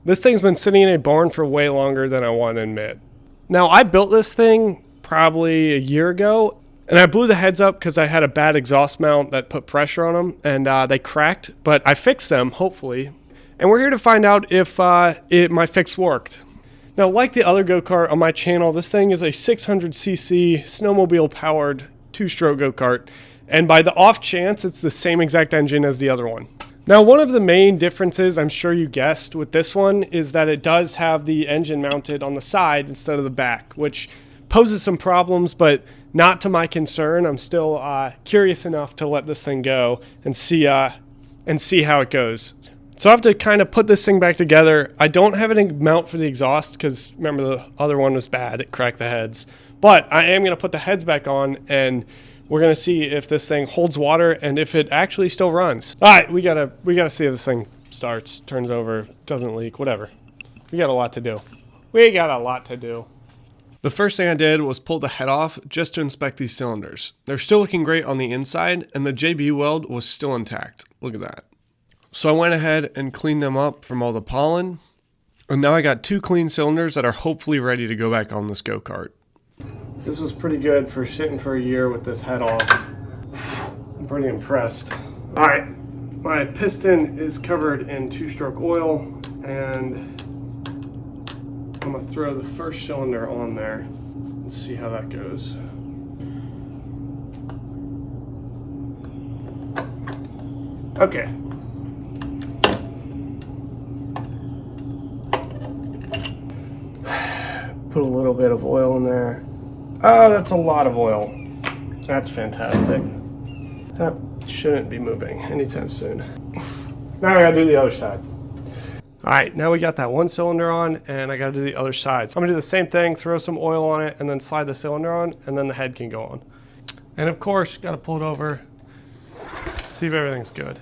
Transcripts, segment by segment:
This thing's been sitting in a barn for way longer than I want to admit. Now, I built this thing probably a year ago, and I blew the heads up because I had a bad exhaust mount that put pressure on them, and they cracked, but I fixed them, hopefully. And we're here to find out if my fix worked. Now, like the other go-kart on my channel, this thing is a 600cc snowmobile-powered two-stroke go-kart, and by the off chance, it's the same exact engine as the other one. Now, one of the main differences, I'm sure you guessed, with this one is that it does have the engine mounted on the side instead of the back, which poses some problems, but not to my concern. I'm still curious enough to let this thing go and see how it goes. So I have to kind of put this thing back together. I don't have any mount for the exhaust because, remember, the other one was bad. It cracked the heads. But I am going to put the heads back on, and we're going to see if this thing holds water and if it actually still runs. All right, we gotta see if this thing starts, turns over, doesn't leak, whatever. We got a lot to do. The first thing I did was pull the head off just to inspect these cylinders. They're still looking great on the inside, and the JB weld was still intact. Look at that. So I went ahead and cleaned them up from all the pollen, and now I got 2 clean cylinders that are hopefully ready to go back on this go-kart. This was pretty good for sitting for a year with this head off. I'm pretty impressed. All right, my piston is covered in 2-stroke oil, and I'm gonna throw the first cylinder on there and see how that goes. Okay. Put a little bit of oil in there. Oh, that's a lot of oil. That's fantastic. That shouldn't be moving anytime soon. Now I gotta do the other side. All right, now we got that one cylinder on, and I gotta do the other side. So I'm gonna do the same thing, throw some oil on it, and then slide the cylinder on, and then the head can go on. And of course, gotta pull it over, see if everything's good.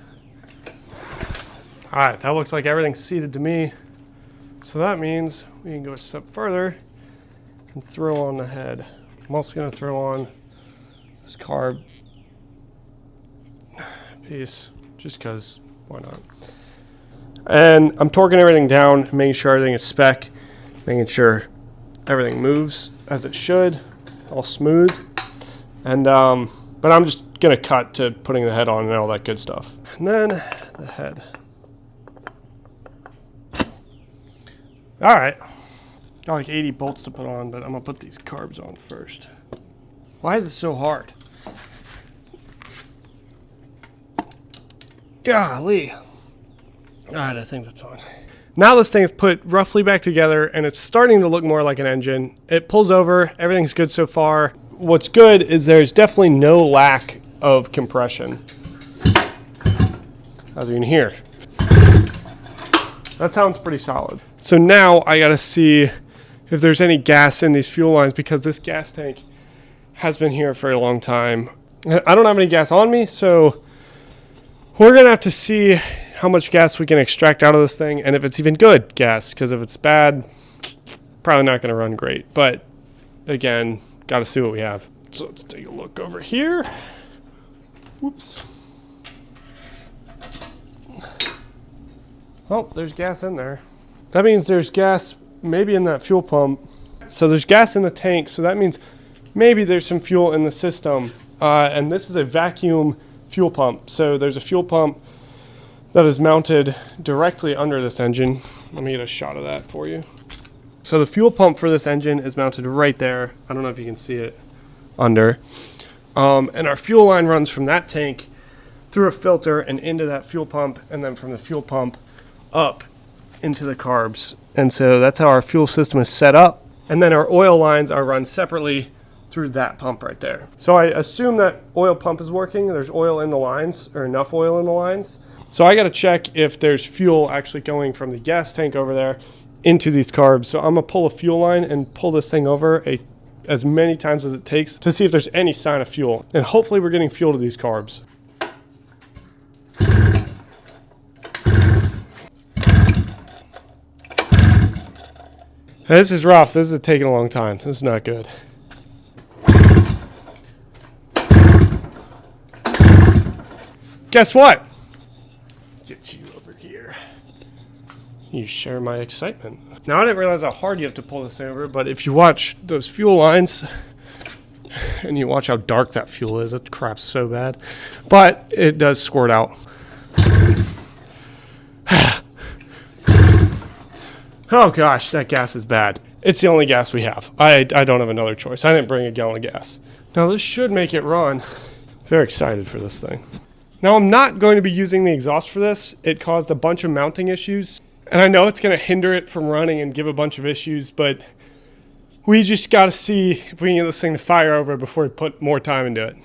All right, that looks like everything's seated to me. So that means we can go a step further and throw on the head. I'm also gonna throw on this carb piece, just cause, why not? And I'm torquing everything down, making sure everything is spec, making sure everything moves as it should, all smooth. And but I'm just gonna cut to putting the head on and all that good stuff. And then the head. All right, got like 80 bolts to put on, but I'm gonna put these carbs on first. Why is it so hard? Golly. All right, I think that's on. Now this thing is put roughly back together, and it's starting to look more like an engine. It pulls over, everything's good so far. What's good is there's definitely no lack of compression, as you can hear. That sounds pretty solid. So now I gotta see if there's any gas in these fuel lines, because this gas tank has been here for a long time. I don't have any gas on me, so we're gonna have to see how much gas we can extract out of this thing, and if it's even good gas, because if it's bad, probably not gonna run great. But again, gotta see what we have. So let's take a look over here. Whoops. Oh, there's gas in there. That means there's gas maybe in that fuel pump. So there's gas in the tank, so that means maybe there's some fuel in the system. And this is a vacuum fuel pump. So there's a fuel pump that is mounted directly under this engine. Let me get a shot of that for you. So the fuel pump for this engine is mounted right there. I don't know if you can see it under. And our fuel line runs from that tank through a filter and into that fuel pump, and then from the fuel pump up into the carbs. And so that's how our fuel system is set up. And then our oil lines are run separately through that pump right there. So I assume that oil pump is working. There's oil in the lines, or enough oil in the lines. So I got to check if there's fuel actually going from the gas tank over there into these carbs. So I'm gonna pull a fuel line and pull this thing over as many times as it takes to see if there's any sign of fuel. And hopefully we're getting fuel to these carbs. This is rough. This is taking a long time. This is not good. Guess what? Get you over here. You share my excitement. Now, I didn't realize how hard you have to pull this thing over, but if you watch those fuel lines and you watch how dark that fuel is, it craps so bad. But it does squirt out. Oh gosh, that gas is bad. It's the only gas we have. I don't have another choice. I didn't bring a gallon of gas. Now this should make it run. Very excited for this thing. Now I'm not going to be using the exhaust for this. It caused a bunch of mounting issues. And I know it's going to hinder it from running and give a bunch of issues, but we just got to see if we can get this thing to fire over before we put more time into it.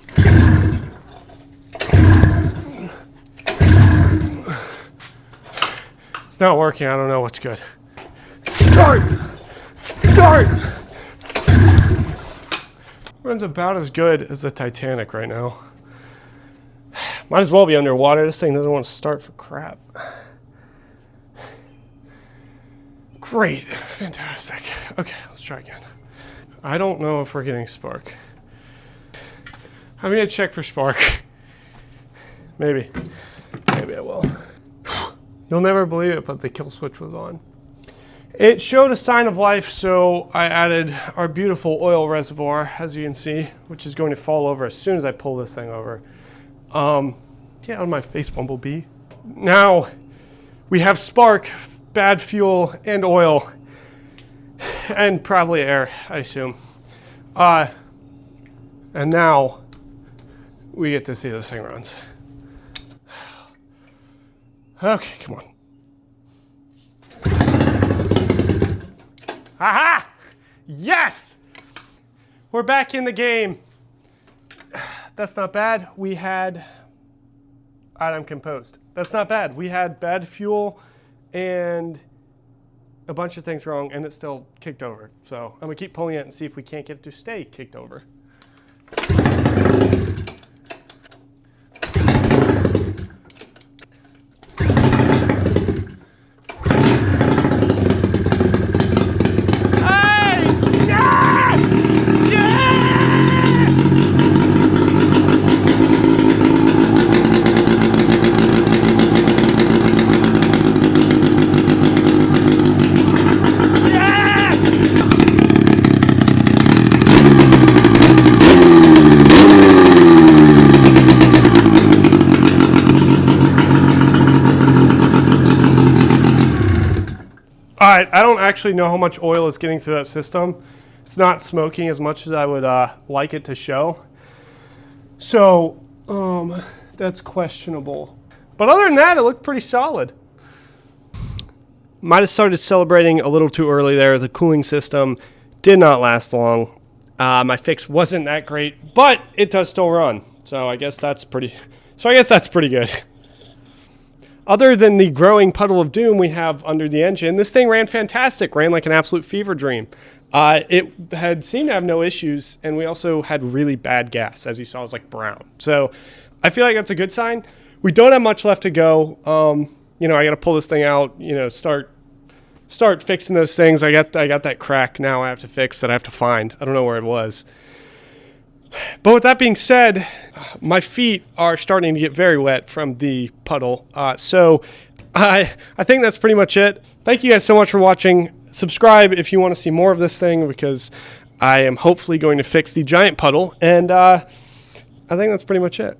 It's not working. I don't know what's good. Start! Start! Runs about as good as the Titanic right now. Might as well be underwater. This thing doesn't want to start for crap. Great. Fantastic. Okay, let's try again. I don't know if we're getting spark. I'm going to check for spark. Maybe. Maybe I will. You'll never believe it, but the kill switch was on. It showed a sign of life, so I added our beautiful oil reservoir, as you can see, which is going to fall over as soon as I pull this thing over. Get on my face, Bumblebee. Now, we have spark, bad fuel, and oil, and probably air, I assume. And now, we get to see this thing runs. Okay, come on. Aha! Yes! We're back in the game. That's not bad. We had... I'm composed. That's not bad. We had bad fuel and a bunch of things wrong, and it still kicked over. So I'm going to keep pulling it and see if we can't get it to stay kicked over. All right, I don't actually know how much oil is getting through that system. It's not smoking as much as I would like it to show. So that's questionable. But other than that, it looked pretty solid. Might have started celebrating a little too early there. The cooling system did not last long. My fix wasn't that great, but it does still run. So I guess that's pretty good. Other than the growing puddle of doom we have under the engine, this thing ran fantastic, ran like an absolute fever dream. It had seemed to have no issues, and we also had really bad gas. As you saw, it was like brown. So I feel like that's a good sign. We don't have much left to go. I got to pull this thing out, start fixing those things. I got that crack now I have to fix that I have to find. I don't know where it was. But with that being said, my feet are starting to get very wet from the puddle. So I think that's pretty much it. Thank you guys so much for watching. Subscribe if you want to see more of this thing, because I am hopefully going to fix the giant puddle. And I think that's pretty much it.